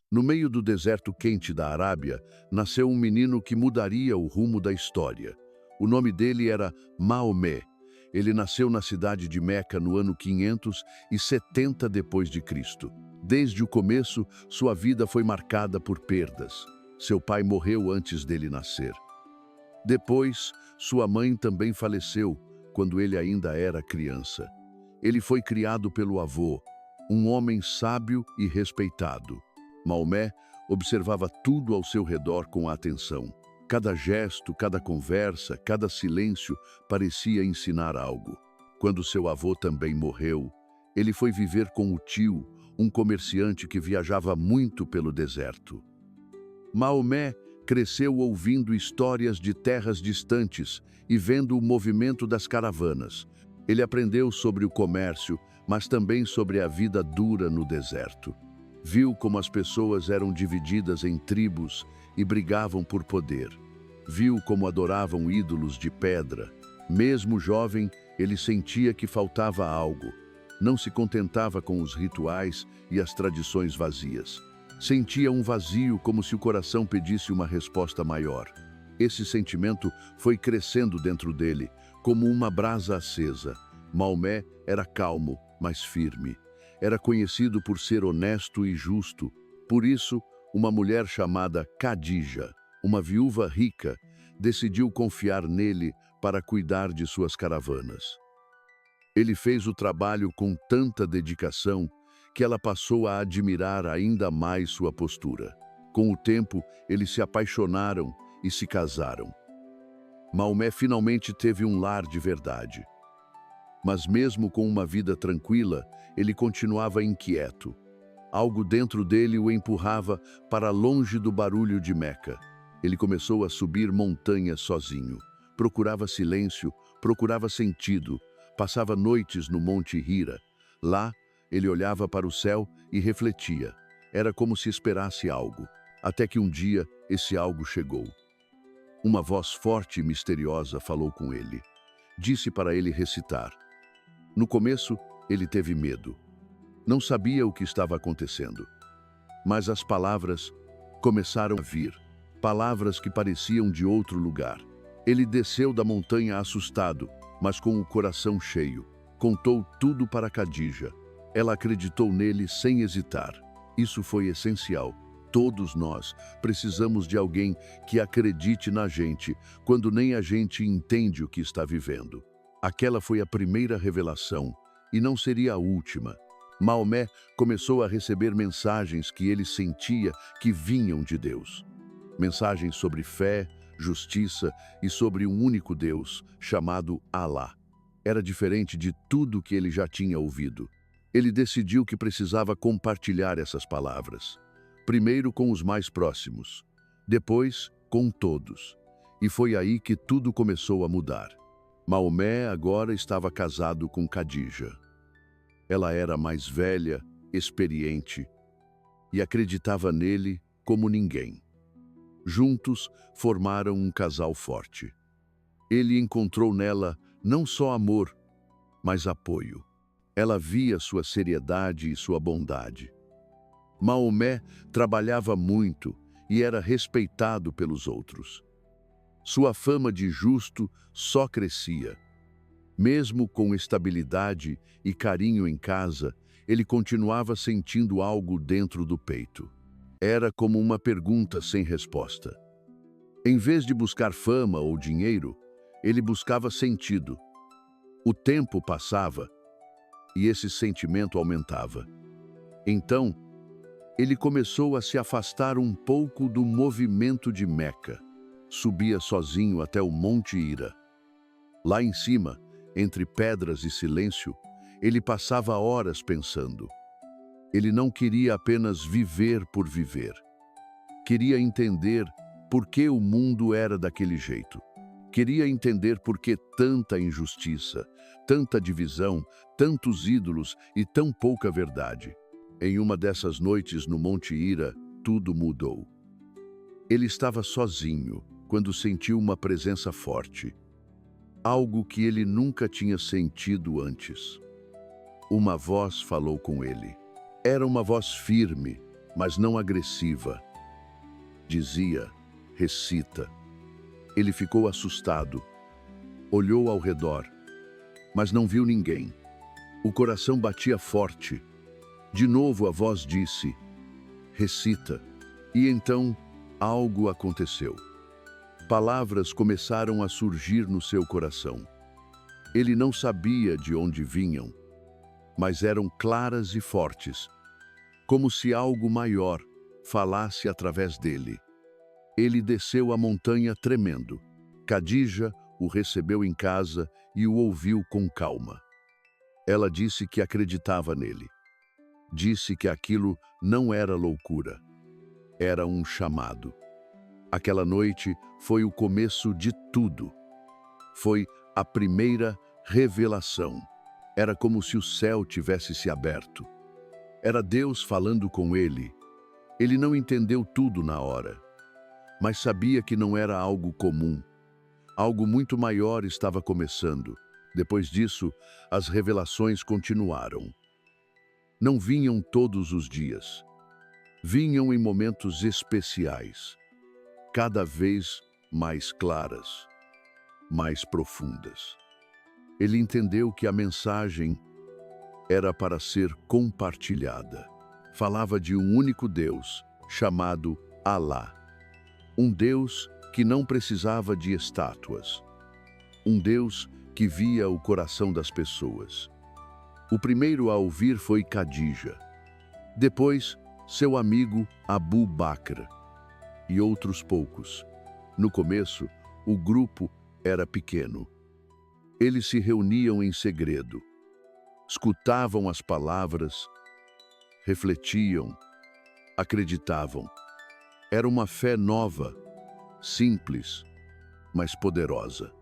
No meio do deserto quente da Arábia, nasceu um menino que mudaria o rumo da história. O nome dele era Maomé. Ele nasceu na cidade de Meca no ano 570 depois de Cristo. Desde o começo, sua vida foi marcada por perdas. Seu pai morreu antes dele nascer. Depois, sua mãe também faleceu quando ele ainda era criança. Ele foi criado pelo avô, um homem sábio e respeitado. Maomé observava tudo ao seu redor com atenção. Cada gesto, cada conversa, cada silêncio parecia ensinar algo. Quando seu avô também morreu, ele foi viver com o tio, um comerciante que viajava muito pelo deserto. Maomé cresceu ouvindo histórias de terras distantes e vendo o movimento das caravanas. Ele aprendeu sobre o comércio, mas também sobre a vida dura no deserto. Viu como as pessoas eram divididas em tribos e brigavam por poder. Viu como adoravam ídolos de pedra. Mesmo jovem, ele sentia que faltava algo. Não se contentava com os rituais e as tradições vazias. Sentia um vazio, como se o coração pedisse uma resposta maior. Esse sentimento foi crescendo dentro dele, como uma brasa acesa. Maomé era calmo, mas firme. Era conhecido por ser honesto e justo. Por isso, uma mulher chamada Khadija, uma viúva rica, decidiu confiar nele para cuidar de suas caravanas. Ele fez o trabalho com tanta dedicação que ela passou a admirar ainda mais sua postura. Com o tempo, eles se apaixonaram e se casaram. Maomé finalmente teve um lar de verdade. Mas mesmo com uma vida tranquila, ele continuava inquieto. Algo dentro dele o empurrava para longe do barulho de Meca. Ele começou a subir montanhas sozinho. Procurava silêncio, procurava sentido. Passava noites no Monte Hira. Lá, ele olhava para o céu e refletia. Era como se esperasse algo. Até que um dia, esse algo chegou. Uma voz forte e misteriosa falou com ele. Disse para ele recitar. No começo, ele teve medo. Não sabia o que estava acontecendo. Mas as palavras começaram a vir. Palavras que pareciam de outro lugar. Ele desceu da montanha assustado, mas com o coração cheio. Contou tudo para Khadija. Ela acreditou nele sem hesitar. Isso foi essencial. Todos nós precisamos de alguém que acredite na gente quando nem a gente entende o que está vivendo. Aquela foi a primeira revelação, e não seria a última. Maomé começou a receber mensagens que ele sentia que vinham de Deus. Mensagens sobre fé, justiça e sobre um único Deus, chamado Alá. Era diferente de tudo que ele já tinha ouvido. Ele decidiu que precisava compartilhar essas palavras. Primeiro com os mais próximos, depois com todos. E foi aí que tudo começou a mudar. Maomé agora estava casado com Khadija. Ela era mais velha, experiente e acreditava nele como ninguém. Juntos formaram um casal forte. Ele encontrou nela não só amor, mas apoio. Ela via sua seriedade e sua bondade. Maomé trabalhava muito e era respeitado pelos outros. Sua fama de justo só crescia. Mesmo com estabilidade e carinho em casa, ele continuava sentindo algo dentro do peito. Era como uma pergunta sem resposta. Em vez de buscar fama ou dinheiro, ele buscava sentido. O tempo passava e esse sentimento aumentava. Então, ele começou a se afastar um pouco do movimento de Meca. Subia sozinho até o Monte Hira. Lá em cima, entre pedras e silêncio, ele passava horas pensando. Ele não queria apenas viver por viver. Queria entender por que o mundo era daquele jeito. Queria entender por que tanta injustiça, tanta divisão, tantos ídolos e tão pouca verdade. Em uma dessas noites no Monte Hira, tudo mudou. Ele estava sozinho quando sentiu uma presença forte. Algo que ele nunca tinha sentido antes. Uma voz falou com ele. Era uma voz firme, mas não agressiva. Dizia: recita. Ele ficou assustado. Olhou ao redor, mas não viu ninguém. O coração batia forte. De novo a voz disse: recita. E então algo aconteceu. Palavras começaram a surgir no seu coração. Ele não sabia de onde vinham, mas eram claras e fortes, como se algo maior falasse através dele. Ele desceu a montanha tremendo. Khadija o recebeu em casa e o ouviu com calma. Ela disse que acreditava nele. Disse que aquilo não era loucura, era um chamado. Aquela noite foi o começo de tudo. Foi a primeira revelação. Era como se o céu tivesse se aberto. Era Deus falando com ele. Ele não entendeu tudo na hora, mas sabia que não era algo comum. Algo muito maior estava começando. Depois disso, as revelações continuaram. Não vinham todos os dias. Vinham em momentos especiais, cada vez mais claras, mais profundas. Ele entendeu que a mensagem era para ser compartilhada. Falava de um único Deus, chamado Alá. Um Deus que não precisava de estátuas. Um Deus que via o coração das pessoas. O primeiro a ouvir foi Khadija. Depois, seu amigo Abu Bakr e outros poucos. No começo, o grupo era pequeno. Eles se reuniam em segredo, escutavam as palavras, refletiam, acreditavam. Era uma fé nova, simples, mas poderosa.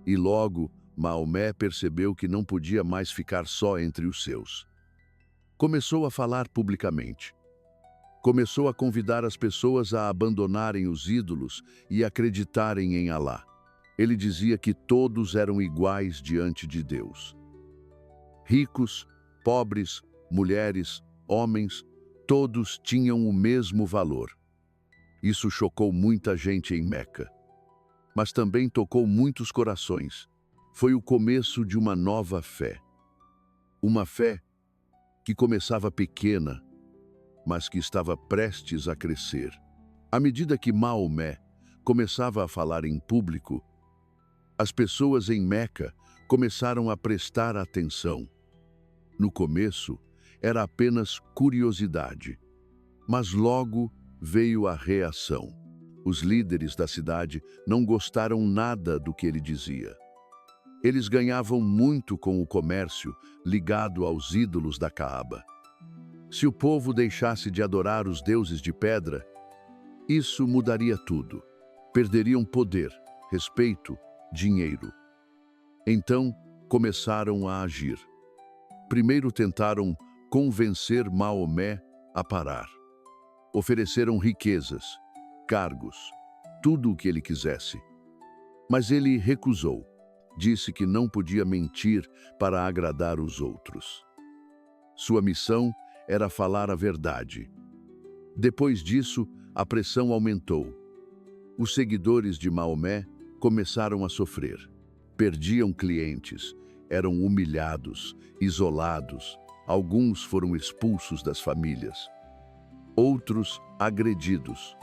E logo, Maomé percebeu que não podia mais ficar só entre os seus. Começou a falar publicamente. Começou a convidar as pessoas a abandonarem os ídolos e acreditarem em Alá. Ele dizia que todos eram iguais diante de Deus. Ricos, pobres, mulheres, homens, todos tinham o mesmo valor. Isso chocou muita gente em Meca, mas também tocou muitos corações. Foi o começo de uma nova fé. Uma fé que começava pequena, mas que estava prestes a crescer. À medida que Maomé começava a falar em público, as pessoas em Meca começaram a prestar atenção. No começo, era apenas curiosidade, mas logo veio a reação. Os líderes da cidade não gostaram nada do que ele dizia. Eles ganhavam muito com o comércio ligado aos ídolos da Caaba. Se o povo deixasse de adorar os deuses de pedra, isso mudaria tudo. Perderiam poder, respeito, dinheiro. Então, começaram a agir. Primeiro tentaram convencer Maomé a parar. Ofereceram riquezas, cargos, tudo o que ele quisesse. Mas ele recusou. Disse que não podia mentir para agradar os outros. Sua missão era falar a verdade. Depois disso, a pressão aumentou. Os seguidores de Maomé começaram a sofrer. Perdiam clientes, eram humilhados, isolados. Alguns foram expulsos das famílias. Outros agredidos.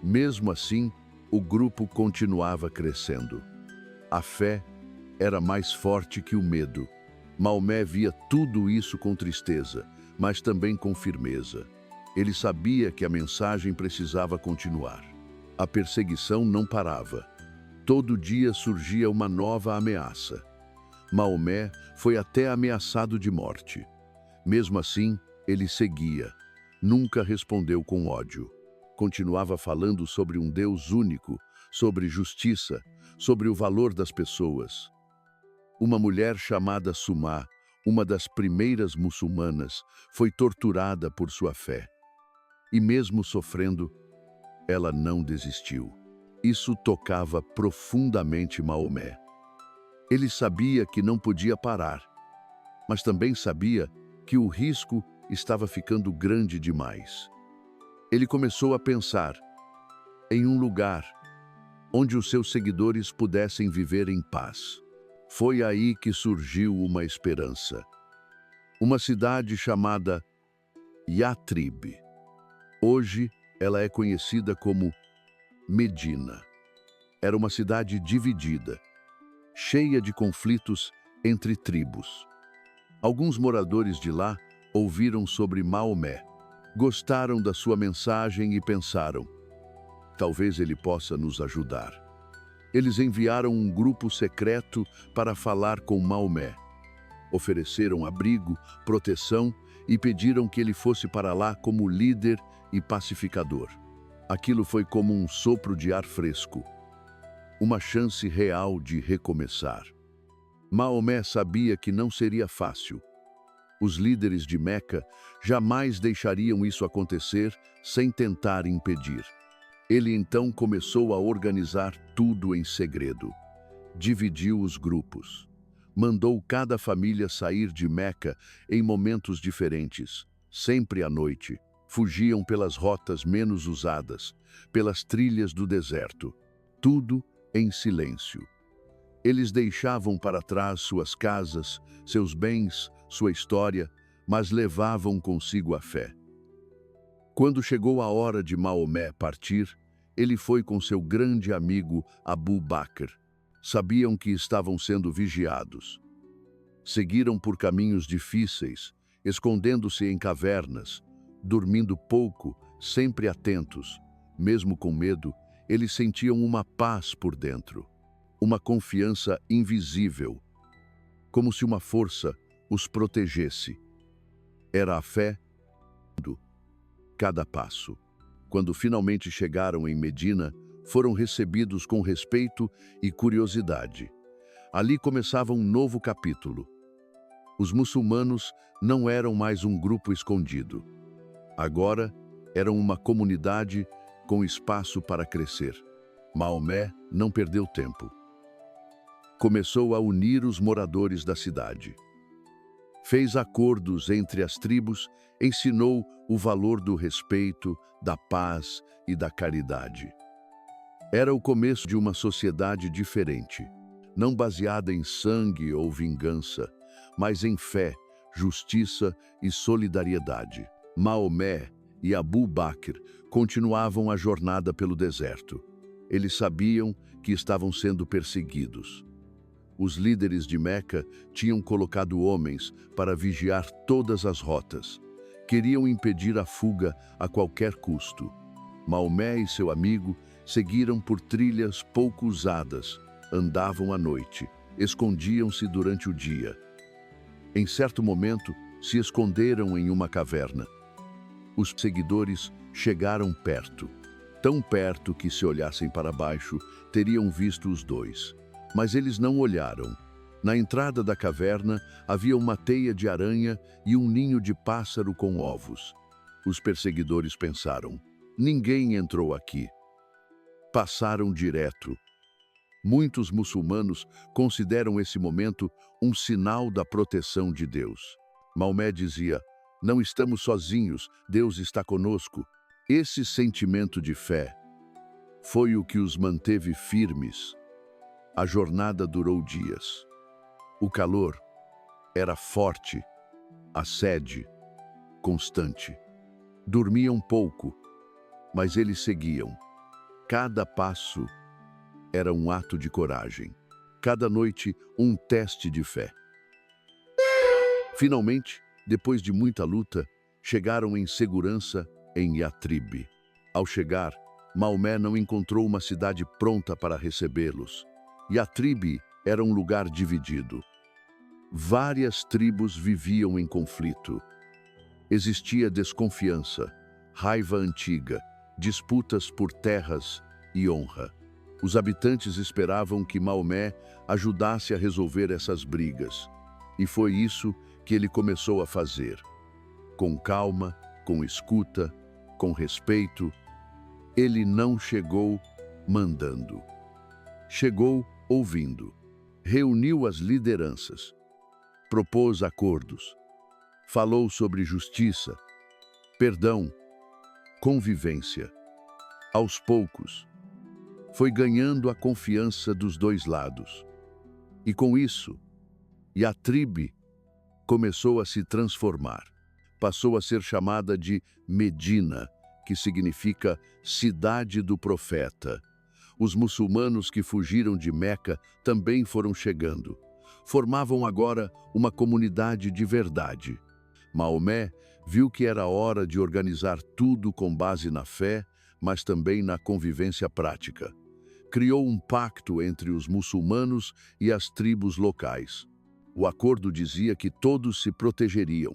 Mesmo assim, o grupo continuava crescendo. A fé era mais forte que o medo. Maomé via tudo isso com tristeza, mas também com firmeza. Ele sabia que a mensagem precisava continuar. A perseguição não parava. Todo dia surgia uma nova ameaça. Maomé foi até ameaçado de morte. Mesmo assim, ele seguia. Nunca respondeu com ódio. Continuava falando sobre um Deus único, sobre justiça, sobre o valor das pessoas. Uma mulher chamada Sumá, uma das primeiras muçulmanas, foi torturada por sua fé. E mesmo sofrendo, ela não desistiu. Isso tocava profundamente Maomé. Ele sabia que não podia parar, mas também sabia que o risco estava ficando grande demais. Ele começou a pensar em um lugar onde os seus seguidores pudessem viver em paz. Foi aí que surgiu uma esperança. Uma cidade chamada Yatrib. Hoje, ela é conhecida como Medina. Era uma cidade dividida, cheia de conflitos entre tribos. Alguns moradores de lá ouviram sobre Maomé, gostaram da sua mensagem e pensaram: talvez ele possa nos ajudar. Eles enviaram um grupo secreto para falar com Maomé. Ofereceram abrigo, proteção e pediram que ele fosse para lá como líder e pacificador. Aquilo foi como um sopro de ar fresco, uma chance real de recomeçar. Maomé sabia que não seria fácil. Os líderes de Meca jamais deixariam isso acontecer sem tentar impedir. Ele então começou a organizar tudo em segredo. Dividiu os grupos. Mandou cada família sair de Meca em momentos diferentes, sempre à noite. Fugiam pelas rotas menos usadas, pelas trilhas do deserto. Tudo em silêncio. Eles deixavam para trás suas casas, seus bens, sua história, mas levavam consigo a fé. Quando chegou a hora de Maomé partir, ele foi com seu grande amigo Abu Bakr. Sabiam que estavam sendo vigiados. Seguiram por caminhos difíceis, escondendo-se em cavernas, dormindo pouco, sempre atentos. Mesmo com medo, eles sentiam uma paz por dentro, uma confiança invisível, como se uma força os protegesse. Era a fé do cada passo. Quando finalmente chegaram em Medina, foram recebidos com respeito e curiosidade. Ali começava um novo capítulo. Os muçulmanos não eram mais um grupo escondido. Agora, eram uma comunidade com espaço para crescer. Maomé não perdeu tempo. Começou a unir os moradores da cidade. Fez acordos entre as tribos, ensinou o valor do respeito, da paz e da caridade. Era o começo de uma sociedade diferente, não baseada em sangue ou vingança, mas em fé, justiça e solidariedade. Maomé e Abu Bakr continuavam a jornada pelo deserto. Eles sabiam que estavam sendo perseguidos. Os líderes de Meca tinham colocado homens para vigiar todas as rotas. Queriam impedir a fuga a qualquer custo. Maomé e seu amigo seguiram por trilhas pouco usadas, andavam à noite, escondiam-se durante o dia. Em certo momento, se esconderam em uma caverna. Os seguidores chegaram perto, tão perto que, se olhassem para baixo, teriam visto os dois. Mas eles não olharam. Na entrada da caverna havia uma teia de aranha e um ninho de pássaro com ovos. Os perseguidores pensaram: ninguém entrou aqui. Passaram direto. Muitos muçulmanos consideram esse momento um sinal da proteção de Deus. Maomé dizia: não estamos sozinhos, Deus está conosco. Esse sentimento de fé foi o que os manteve firmes. A jornada durou dias. O calor era forte, a sede constante. Dormiam pouco, mas eles seguiam. Cada passo era um ato de coragem. Cada noite, um teste de fé. Finalmente, depois de muita luta, chegaram em segurança em Yatrib. Ao chegar, Maomé não encontrou uma cidade pronta para recebê-los. Yatrib era um lugar dividido. Várias tribos viviam em conflito. Existia desconfiança, raiva antiga, disputas por terras e honra. Os habitantes esperavam que Maomé ajudasse a resolver essas brigas. E foi isso que ele começou a fazer. Com calma, com escuta, com respeito, ele não chegou mandando. Chegou ouvindo. Reuniu as lideranças. Propôs acordos. Falou sobre justiça, perdão, convivência. Aos poucos, foi ganhando a confiança dos dois lados. E com isso, Yatrib começou a se transformar. Passou a ser chamada de Medina, que significa cidade do profeta. Os muçulmanos que fugiram de Meca também foram chegando. Formavam agora uma comunidade de verdade. Maomé viu que era hora de organizar tudo com base na fé, mas também na convivência prática. Criou um pacto entre os muçulmanos e as tribos locais. O acordo dizia que todos se protegeriam,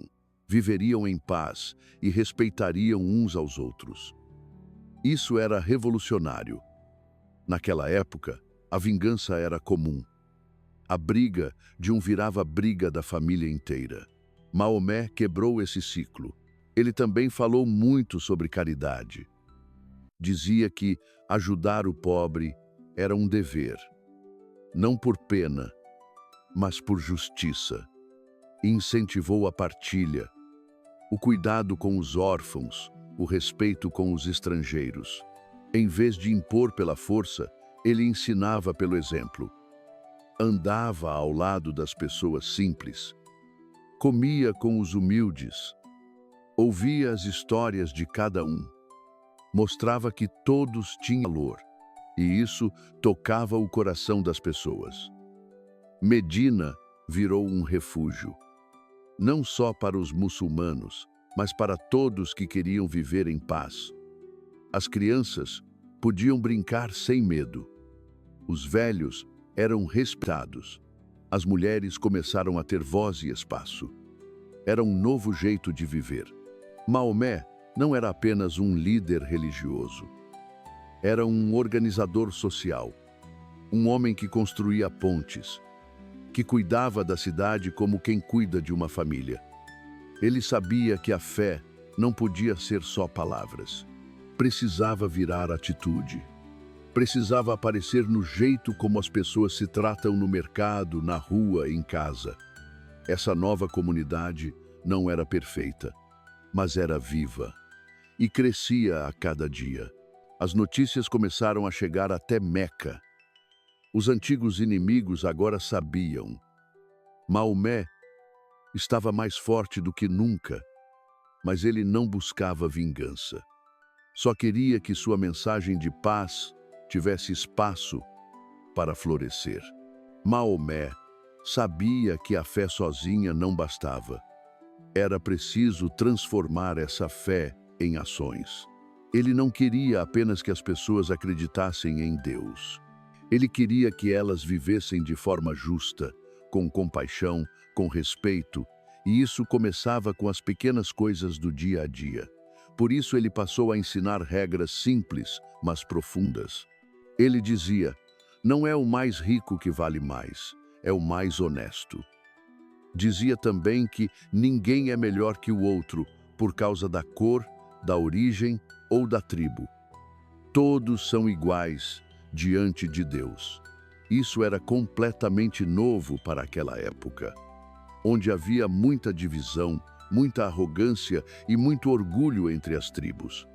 viveriam em paz e respeitariam uns aos outros. Isso era revolucionário. Naquela época, a vingança era comum. A briga de um virava briga da família inteira. Maomé quebrou esse ciclo. Ele também falou muito sobre caridade. Dizia que ajudar o pobre era um dever, não por pena, mas por justiça. E incentivou a partilha, o cuidado com os órfãos, o respeito com os estrangeiros. Em vez de impor pela força, ele ensinava pelo exemplo. Andava ao lado das pessoas simples, comia com os humildes, ouvia as histórias de cada um, mostrava que todos tinham valor, e isso tocava o coração das pessoas. Medina virou um refúgio, não só para os muçulmanos, mas para todos que queriam viver em paz. As crianças podiam brincar sem medo. Os velhos eram respeitados. As mulheres começaram a ter voz e espaço. Era um novo jeito de viver. Maomé não era apenas um líder religioso. Era um organizador social, um homem que construía pontes, que cuidava da cidade como quem cuida de uma família. Ele sabia que a fé não podia ser só palavras. Precisava virar atitude. Precisava aparecer no jeito como as pessoas se tratam no mercado, na rua, em casa. Essa nova comunidade não era perfeita, mas era viva e crescia a cada dia. As notícias começaram a chegar até Meca. Os antigos inimigos agora sabiam. Maomé estava mais forte do que nunca, mas ele não buscava vingança. Só queria que sua mensagem de paz tivesse espaço para florescer. Maomé sabia que a fé sozinha não bastava. Era preciso transformar essa fé em ações. Ele não queria apenas que as pessoas acreditassem em Deus. Ele queria que elas vivessem de forma justa, com compaixão, com respeito, e isso começava com as pequenas coisas do dia a dia. Por isso ele passou a ensinar regras simples, mas profundas. Ele dizia: não é o mais rico que vale mais, é o mais honesto. Dizia também que ninguém é melhor que o outro por causa da cor, da origem ou da tribo. Todos são iguais diante de Deus. Isso era completamente novo para aquela época, onde havia muita divisão, muita arrogância e muito orgulho entre as tribos.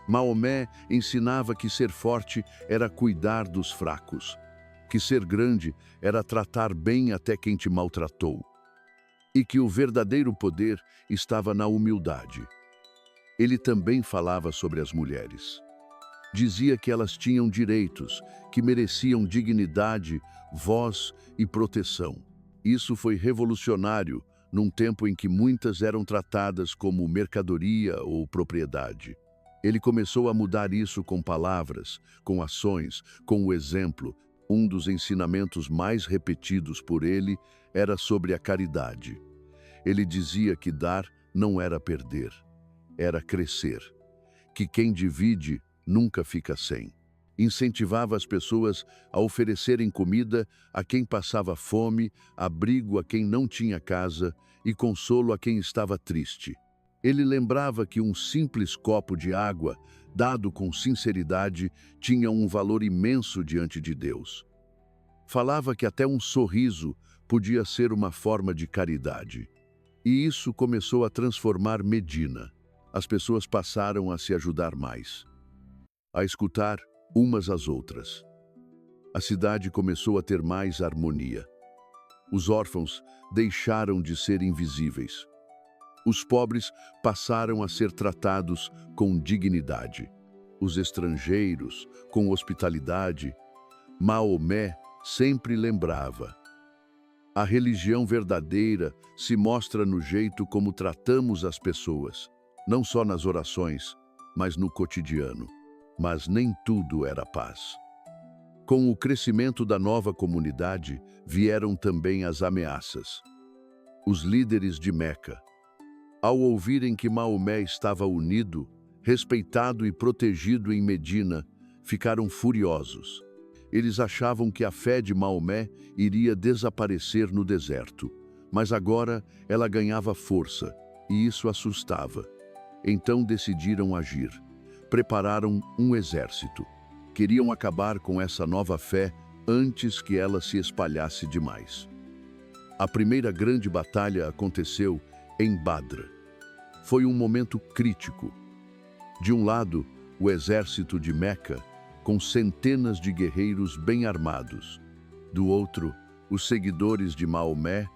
Maomé ensinava que ser forte era cuidar dos fracos, que ser grande era tratar bem até quem te maltratou, e que o verdadeiro poder estava na humildade. Ele também falava sobre as mulheres. Dizia que elas tinham direitos, que mereciam dignidade, voz e proteção. Isso foi revolucionário num tempo em que muitas eram tratadas como mercadoria ou propriedade. Ele começou a mudar isso com palavras, com ações, com o exemplo. Um dos ensinamentos mais repetidos por ele era sobre a caridade. Ele dizia que dar não era perder, era crescer. Que quem divide nunca fica sem. Incentivava as pessoas a oferecerem comida a quem passava fome, abrigo a quem não tinha casa e consolo a quem estava triste. Ele lembrava que um simples copo de água, dado com sinceridade, tinha um valor imenso diante de Deus. Falava que até um sorriso podia ser uma forma de caridade. E isso começou a transformar Medina. As pessoas passaram a se ajudar mais, a escutar umas às outras. A cidade começou a ter mais harmonia. Os órfãos deixaram de ser invisíveis. Os pobres passaram a ser tratados com dignidade. Os estrangeiros, com hospitalidade. Maomé sempre lembrava: a religião verdadeira se mostra no jeito como tratamos as pessoas, não só nas orações, mas no cotidiano. Mas nem tudo era paz. Com o crescimento da nova comunidade, vieram também as ameaças. Os líderes de Meca, ao ouvirem que Maomé estava unido, respeitado e protegido em Medina, ficaram furiosos. Eles achavam que a fé de Maomé iria desaparecer no deserto, mas agora ela ganhava força, e isso assustava. Então decidiram agir. Prepararam um exército. Queriam acabar com essa nova fé antes que ela se espalhasse demais. A primeira grande batalha aconteceu em Badr. Foi um momento crítico. De um lado, o exército de Meca, com centenas de guerreiros bem armados. Do outro, os seguidores de Maomé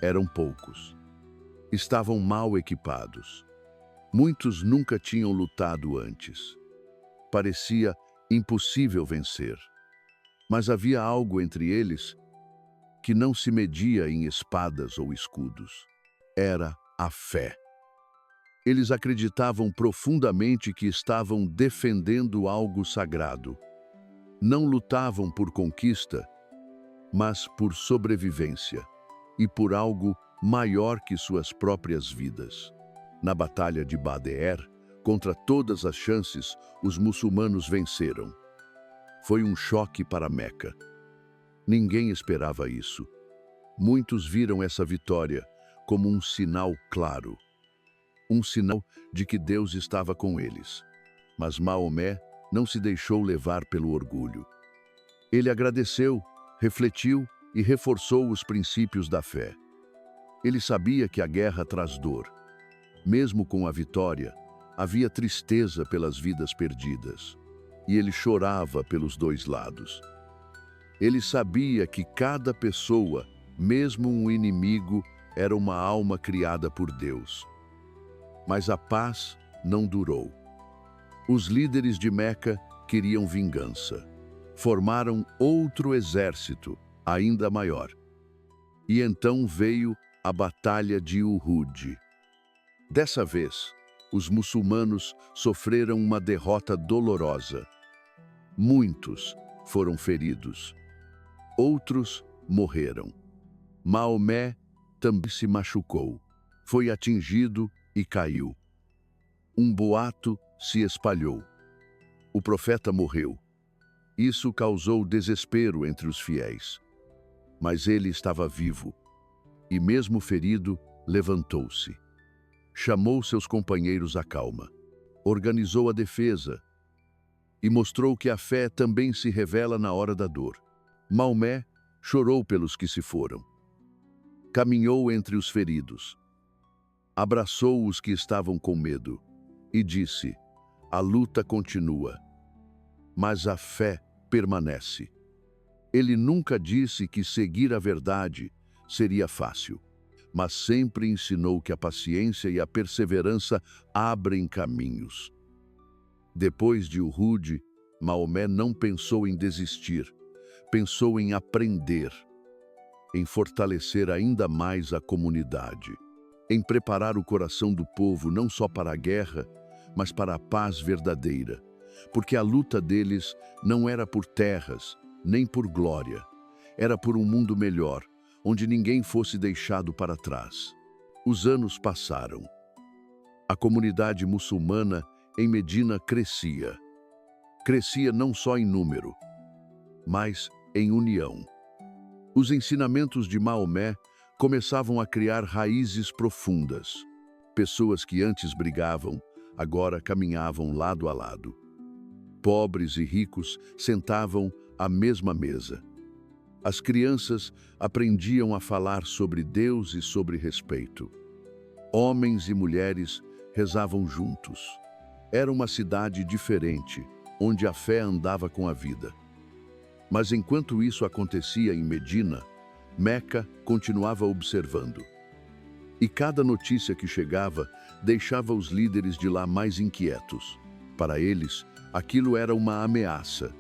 eram poucos. Estavam mal equipados. Muitos nunca tinham lutado antes. Parecia impossível vencer. Mas havia algo entre eles que não se media em espadas ou escudos. Era a fé. Eles acreditavam profundamente que estavam defendendo algo sagrado. Não lutavam por conquista, mas por sobrevivência e por algo maior que suas próprias vidas. Na batalha de Badr, contra todas as chances, os muçulmanos venceram. Foi um choque para Meca. Ninguém esperava isso. Muitos viram essa vitória como um sinal claro. Um sinal de que Deus estava com eles. Mas Maomé não se deixou levar pelo orgulho. Ele agradeceu, refletiu e reforçou os princípios da fé. Ele sabia que a guerra traz dor. Mesmo com a vitória, havia tristeza pelas vidas perdidas. E ele chorava pelos dois lados. Ele sabia que cada pessoa, mesmo um inimigo, era uma alma criada por Deus. Mas a paz não durou. Os líderes de Meca queriam vingança. Formaram outro exército, ainda maior. E então veio a Batalha de Uhud. Dessa vez, os muçulmanos sofreram uma derrota dolorosa. Muitos foram feridos. Outros morreram. Maomé também se machucou. Foi atingido e caiu. Um boato se espalhou. O profeta morreu. Isso causou desespero entre os fiéis. Mas ele estava vivo. E mesmo ferido, levantou-se. Chamou seus companheiros à calma. Organizou a defesa. E mostrou que a fé também se revela na hora da dor. Maomé chorou pelos que se foram. Caminhou entre os feridos. Abraçou os que estavam com medo e disse: a luta continua, mas a fé permanece. Ele nunca disse que seguir a verdade seria fácil, mas sempre ensinou que a paciência e a perseverança abrem caminhos. Depois de Uhud, Maomé não pensou em desistir, pensou em aprender, em fortalecer ainda mais a comunidade, em preparar o coração do povo não só para a guerra, mas para a paz verdadeira, porque a luta deles não era por terras, nem por glória, era por um mundo melhor, onde ninguém fosse deixado para trás. Os anos passaram. A comunidade muçulmana em Medina crescia. Crescia não só em número, mas em união. Os ensinamentos de Maomé começavam a criar raízes profundas. Pessoas que antes brigavam, agora caminhavam lado a lado. Pobres e ricos sentavam à mesma mesa. As crianças aprendiam a falar sobre Deus e sobre respeito. Homens e mulheres rezavam juntos. Era uma cidade diferente, onde a fé andava com a vida. Mas enquanto isso acontecia em Medina, Meca continuava observando. E cada notícia que chegava deixava os líderes de lá mais inquietos. Para eles, aquilo era uma ameaça.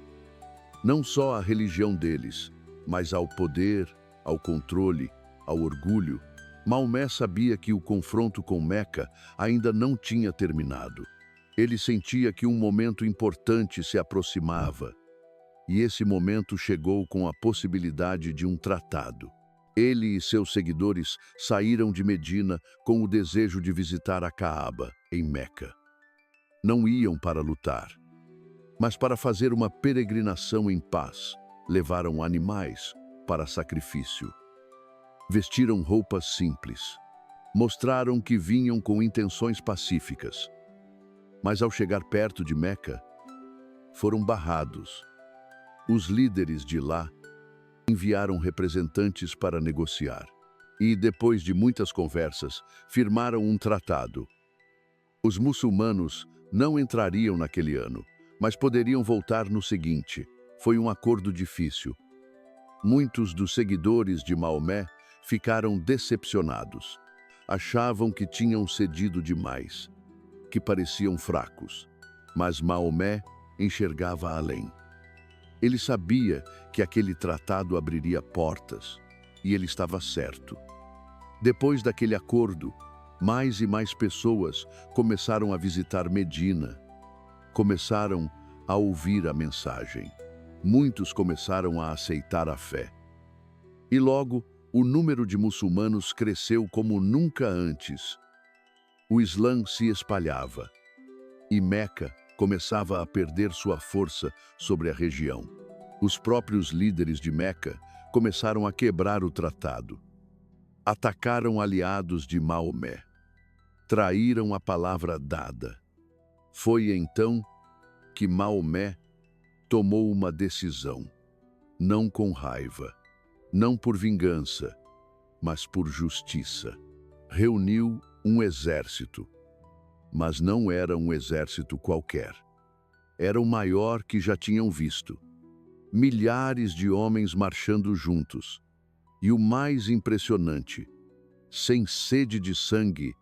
Não só à religião deles, mas ao poder, ao controle, ao orgulho. Maomé sabia que o confronto com Meca ainda não tinha terminado. Ele sentia que um momento importante se aproximava. E esse momento chegou com a possibilidade de um tratado. Ele e seus seguidores saíram de Medina com o desejo de visitar a Caaba, em Meca. Não iam para lutar, mas para fazer uma peregrinação em paz. Levaram animais para sacrifício. Vestiram roupas simples. Mostraram que vinham com intenções pacíficas. Mas ao chegar perto de Meca, foram barrados. Os líderes de lá enviaram representantes para negociar. E, depois de muitas conversas, firmaram um tratado. Os muçulmanos não entrariam naquele ano, mas poderiam voltar no seguinte. Foi um acordo difícil. Muitos dos seguidores de Maomé ficaram decepcionados. Achavam que tinham cedido demais, que pareciam fracos. Mas Maomé enxergava além. Ele sabia que aquele tratado abriria portas, e ele estava certo. Depois daquele acordo, mais e mais pessoas começaram a visitar Medina. Começaram a ouvir a mensagem. Muitos começaram a aceitar a fé. E logo, o número de muçulmanos cresceu como nunca antes. O Islã se espalhava, e Meca começava a perder sua força sobre a região. Os próprios líderes de Meca começaram a quebrar o tratado. Atacaram aliados de Maomé. Traíram a palavra dada. Foi então que Maomé tomou uma decisão, não com raiva, não por vingança, mas por justiça. Reuniu um exército, mas não era um exército qualquer. Era o maior que já tinham visto. Milhares de homens marchando juntos. E o mais impressionante, sem sede de sangue,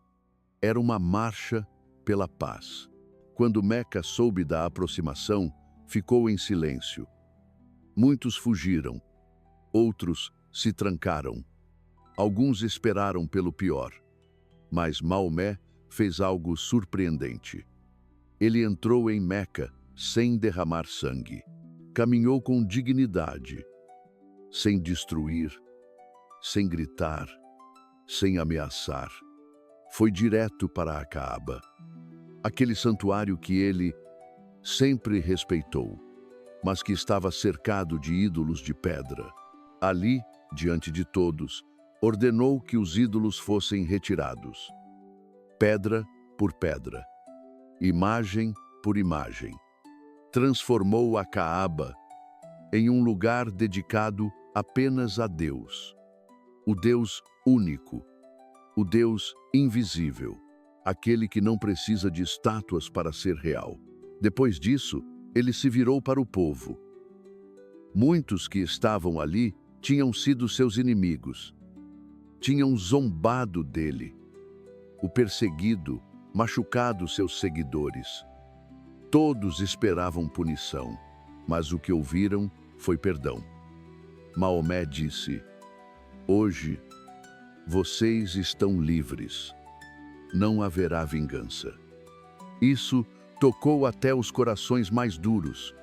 era uma marcha pela paz. Quando Meca soube da aproximação, ficou em silêncio. Muitos fugiram, outros se trancaram. Alguns esperaram pelo pior. Mas Maomé fez algo surpreendente. Ele entrou em Meca sem derramar sangue. Caminhou com dignidade, sem destruir, sem gritar, sem ameaçar. Foi direto para a Caaba, aquele santuário que ele sempre respeitou, mas que estava cercado de ídolos de pedra. Ali, diante de todos, ordenou que os ídolos fossem retirados, pedra por pedra, imagem por imagem. Transformou a Caaba em um lugar dedicado apenas a Deus, o Deus único, o Deus invisível, aquele que não precisa de estátuas para ser real. Depois disso, ele se virou para o povo. Muitos que estavam ali tinham sido seus inimigos, tinham zombado dele, o perseguido, machucado seus seguidores. Todos esperavam punição, mas o que ouviram foi perdão. Maomé disse: hoje, vocês estão livres. Não haverá vingança. Isso tocou até os corações mais duros.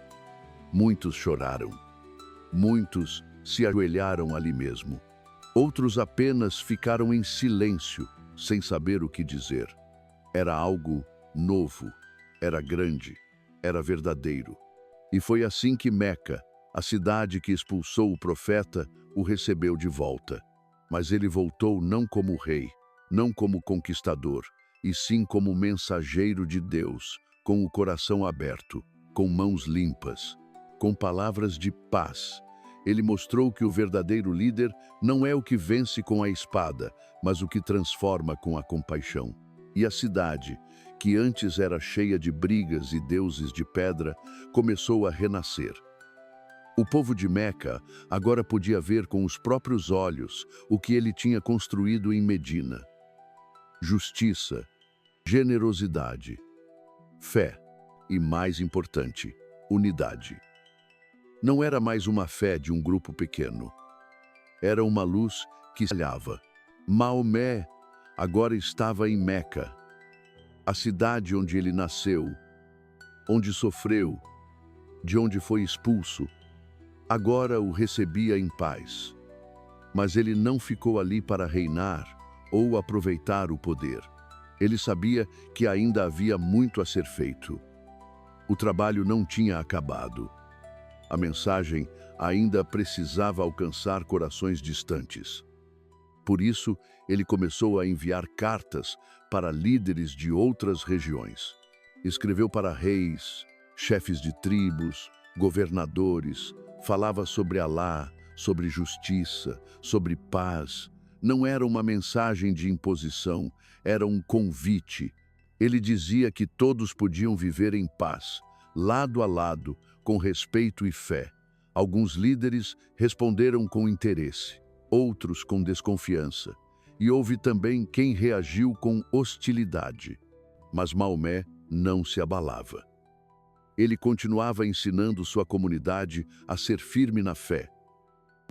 Muitos choraram. Muitos se ajoelharam ali mesmo. Outros apenas ficaram em silêncio, sem saber o que dizer. Era algo novo. Era grande, era verdadeiro. E foi assim que Meca, a cidade que expulsou o profeta, o recebeu de volta. Mas ele voltou não como rei, não como conquistador, e sim como mensageiro de Deus, com o coração aberto, com mãos limpas, com palavras de paz. Ele mostrou que o verdadeiro líder não é o que vence com a espada, mas o que transforma com a compaixão. E a cidade, que antes era cheia de brigas e deuses de pedra, começou a renascer. O povo de Meca agora podia ver com os próprios olhos o que ele tinha construído em Medina. Justiça, generosidade, fé e, mais importante, unidade. Não era mais uma fé de um grupo pequeno. Era uma luz que espalhava. Maomé agora estava em Meca, a cidade onde ele nasceu, onde sofreu, de onde foi expulso. Agora o recebia em paz. Mas ele não ficou ali para reinar ou aproveitar o poder. Ele sabia que ainda havia muito a ser feito. O trabalho não tinha acabado. A mensagem ainda precisava alcançar corações distantes. Por isso, ele começou a enviar cartas para líderes de outras regiões. Escreveu para reis, chefes de tribos, governadores, falava sobre Alá, sobre justiça, sobre paz. Não era uma mensagem de imposição, era um convite. Ele dizia que todos podiam viver em paz, lado a lado, com respeito e fé. Alguns líderes responderam com interesse, outros com desconfiança. E houve também quem reagiu com hostilidade. Mas Maomé não se abalava. Ele continuava ensinando sua comunidade a ser firme na fé,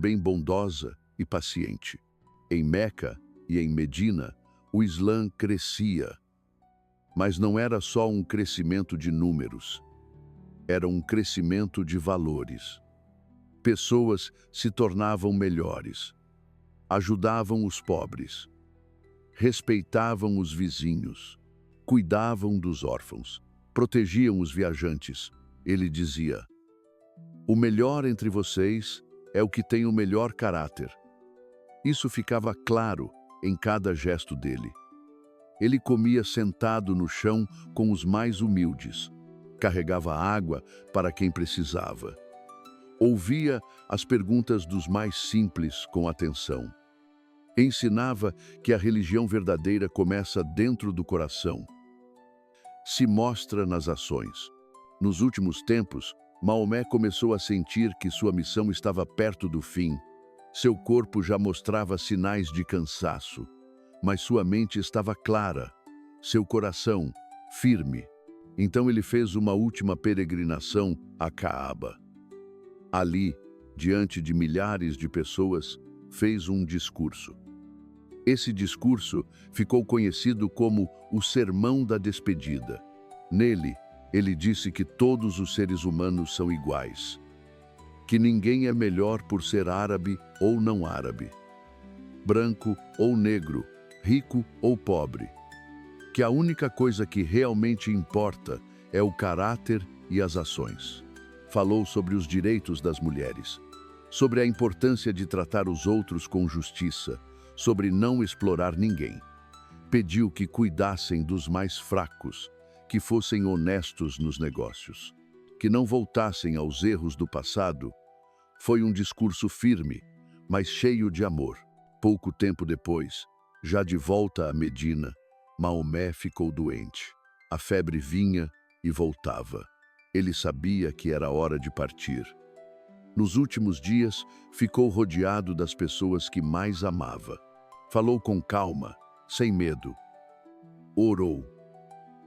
bem bondosa e paciente. Em Meca e em Medina, o Islã crescia. Mas não era só um crescimento de números. Era um crescimento de valores. Pessoas se tornavam melhores, ajudavam os pobres, respeitavam os vizinhos, cuidavam dos órfãos, protegiam os viajantes. Ele dizia: "O melhor entre vocês é o que tem o melhor caráter." Isso ficava claro em cada gesto dele. Ele comia sentado no chão com os mais humildes, carregava água para quem precisava, ouvia as perguntas dos mais simples com atenção. Ensinava que a religião verdadeira começa dentro do coração. Se mostra nas ações. Nos últimos tempos, Maomé começou a sentir que sua missão estava perto do fim. Seu corpo já mostrava sinais de cansaço, mas sua mente estava clara, seu coração firme. Então ele fez uma última peregrinação a Caaba. Ali, diante de milhares de pessoas, fez um discurso. Esse discurso ficou conhecido como o Sermão da Despedida. Nele, ele disse que todos os seres humanos são iguais, que ninguém é melhor por ser árabe ou não árabe, branco ou negro, rico ou pobre, que a única coisa que realmente importa é o caráter e as ações. Falou sobre os direitos das mulheres, sobre a importância de tratar os outros com justiça, sobre não explorar ninguém. Pediu que cuidassem dos mais fracos, que fossem honestos nos negócios, que não voltassem aos erros do passado. Foi um discurso firme, mas cheio de amor. Pouco tempo depois, já de volta a Medina, Maomé ficou doente. A febre vinha e voltava. Ele sabia que era hora de partir. Nos últimos dias, ficou rodeado das pessoas que mais amava. Falou com calma, sem medo. Orou.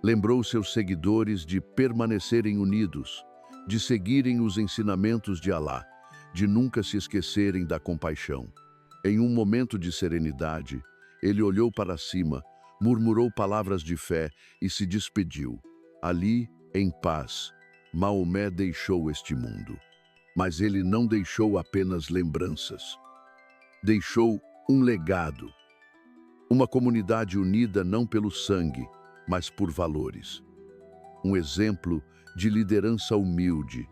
Lembrou seus seguidores de permanecerem unidos, de seguirem os ensinamentos de Alá, de nunca se esquecerem da compaixão. Em um momento de serenidade, ele olhou para cima, murmurou palavras de fé e se despediu. Ali, em paz, Maomé deixou este mundo. Mas ele não deixou apenas lembranças. Deixou um legado. Uma comunidade unida não pelo sangue, mas por valores. Um exemplo de liderança humilde,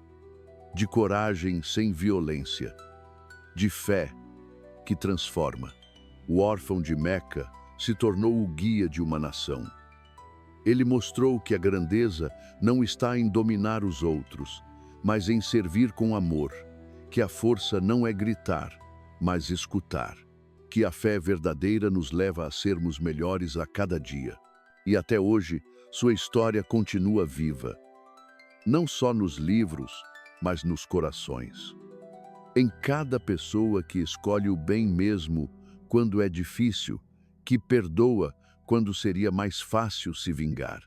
de coragem sem violência, de fé que transforma. O órfão de Meca se tornou o guia de uma nação. Ele mostrou que a grandeza não está em dominar os outros, mas em servir com amor, que a força não é gritar, mas escutar, que a fé verdadeira nos leva a sermos melhores a cada dia. E até hoje, sua história continua viva, não só nos livros, mas nos corações. Em cada pessoa que escolhe o bem mesmo quando é difícil, que perdoa quando seria mais fácil se vingar,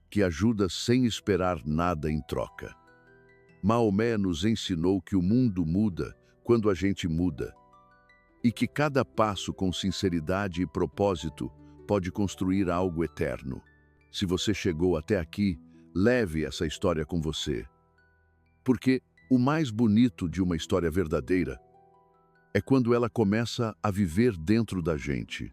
que ajuda sem esperar nada em troca. Maomé nos ensinou que o mundo muda quando a gente muda e que cada passo com sinceridade e propósito pode construir algo eterno. Se você chegou até aqui, leve essa história com você. Porque o mais bonito de uma história verdadeira é quando ela começa a viver dentro da gente.